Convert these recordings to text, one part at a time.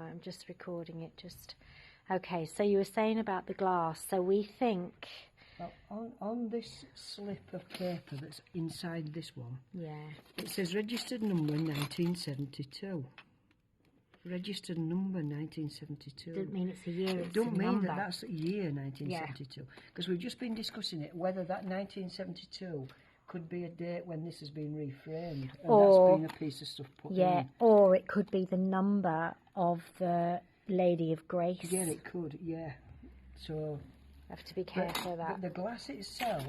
I'm just recording it. Okay, so you were saying about the glass. So we think... Well, on this slip of paper that's inside this one, yeah, it says registered number 1972. Registered number 1972. Doesn't mean it's a year, It it's don't a mean number. that's the year 1972. Because we've just been discussing it, whether that 1972 could be a date when this has been reframed. And Or, that's been a piece of stuff put in. Yeah, or it could be the number of the Lady of Grace. Yeah, it could, yeah. So... Have to be careful of that. But the glass itself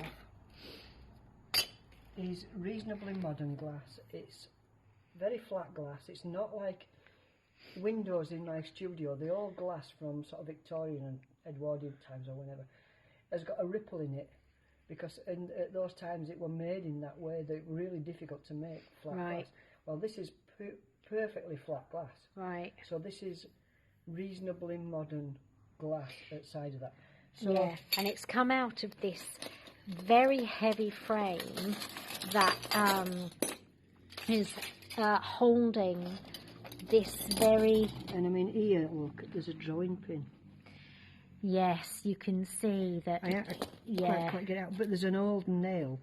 is reasonably modern glass. It's very flat glass. It's not like windows in my studio. The old glass from sort of Victorian and Edwardian times or whenever has got a ripple in it, because at those times it were made in that way that it were really difficult to make flat glass. Well, this is perfectly flat glass. Right. So this is reasonably modern glass outside of that. So, yeah, and it's come out of this very heavy frame that is holding this very... And I mean, here, look, there's a drawing pin. Yes, you can see that... I can't get it out, but there's an old nail.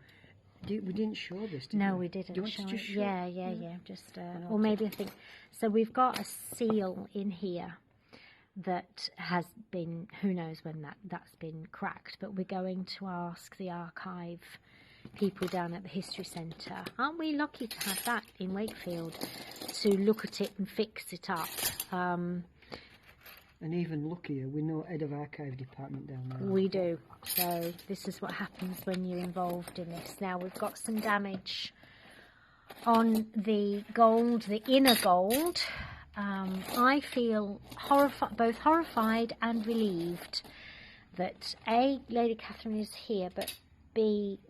We didn't show this, did we? No, we didn't. Do you want to just show Yeah. Just, or maybe I think... So we've got a seal in here that has been, who knows when that's been cracked, but we're going to ask the archive people down at the History Centre. Aren't we lucky to have that in Wakefield, to look at it and fix it up? And even luckier, we know Head of Archive Department down there. We do. So this is what happens when you're involved in this. Now we've got some damage on the gold, the inner gold. I feel both horrified and relieved that A, Lady Catherine is here, but B,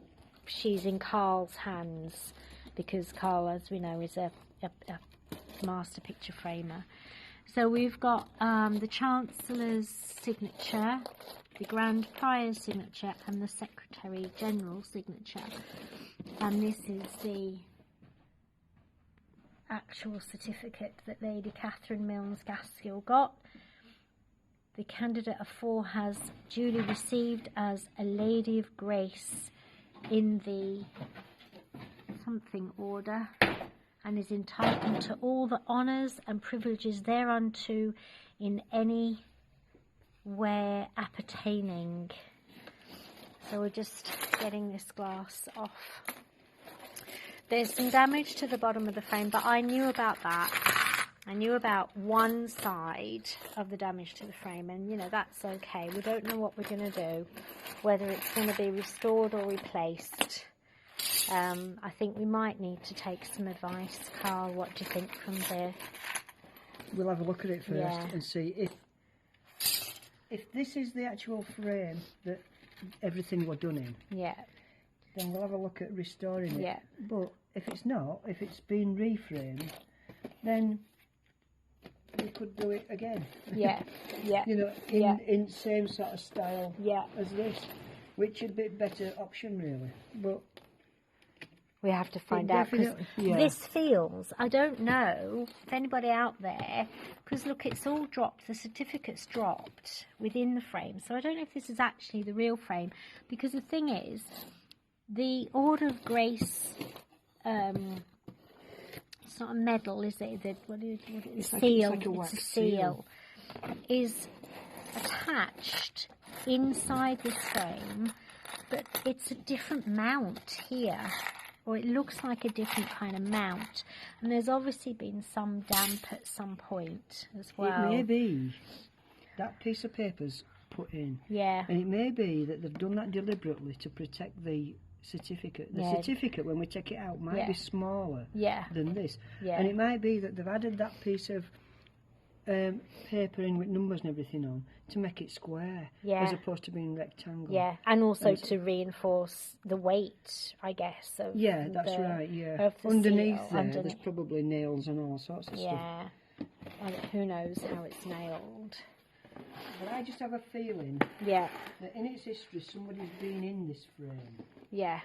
she's in Carl's hands, because Carl, as we know, is a master picture framer. So we've got the Chancellor's signature, the Grand Prior's signature, and the Secretary General's signature. And this is the actual certificate that Lady Catherine Milnes Gaskell got. The candidate of 4 has duly received as a Lady of Grace in the something order, and is entitled to all the honours and privileges thereunto in any where appertaining. So we're just getting this glass off. There's some damage to the bottom of the frame, but I knew about that. I knew about one side of the damage to the frame, and, you know, that's okay. We don't know what we're going to do, whether it's going to be restored or replaced. I think we might need to take some advice. Carl, what do you think from there? We'll have a look at it first and see if this is the actual frame that everything were done in. Yeah. Then we'll have a look at restoring it. Yeah. But if it's not, if it's been reframed, then we could do it again. Yeah, yeah. You know, in same sort of style as this, which would be a better option, really. But we have to find out, because this feels, I don't know if anybody out there, because look, it's all dropped, the certificate's dropped within the frame, so I don't know if this is actually the real frame, because the thing is, the Order of Grace, it's not a medal, is it? What is it? Seal. It's a seal. Is attached inside this frame, but it's a different mount here, or it looks like a different kind of mount, and there's obviously been some damp at some point as well. It may be that piece of paper's put in. Yeah. And it may be that they've done that deliberately to protect the certificate. The certificate, when we take it out, might be smaller than this. Yeah. And it might be that they've added that piece of paper in with numbers and everything on to make it square, as opposed to being rectangular. Yeah, and also to reinforce the weight, I guess. Of that's right, of the underneath seal, there, there's probably nails and all sorts of stuff. Yeah, and who knows how it's nailed. But I just have a feeling that in its history somebody's been in this frame. Yeah.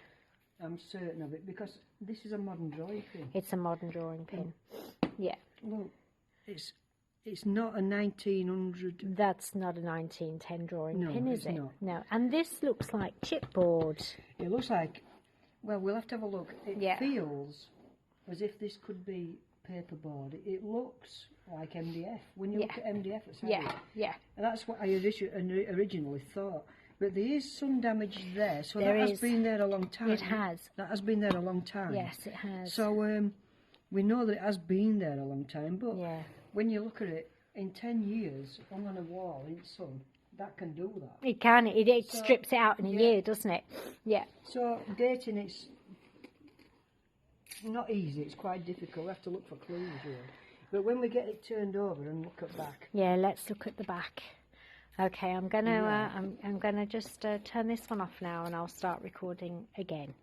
I'm certain of it, because this is a modern drawing pin. It's a modern drawing pin. Yeah. Look, it's it's not a 1900. That's not a 1910 drawing No, pin, is it's it? not. No. And this looks like chipboard. It looks like, well, we'll have to have a look. It Yeah. feels as if this could be paperboard. It looks like MDF. When you look at MDF, it's heavy. Yeah, yeah. And that's what I originally thought. But there is some damage there, so There that is. has been there a long time. It has. That has been there a long time. Yes, it has. So we know that it has been there a long time, but Yeah. when you look at it, in 10 years, hung on a wall in sun, that can do that. It can. It So, strips it out in a yeah. year, doesn't it? Yeah. So dating, it's not easy. It's quite difficult. We have to look for clues really. But when we get it turned over and look at back, Yeah, let's look at the back. Okay, I'm gonna just turn this one off now, and I'll start recording again.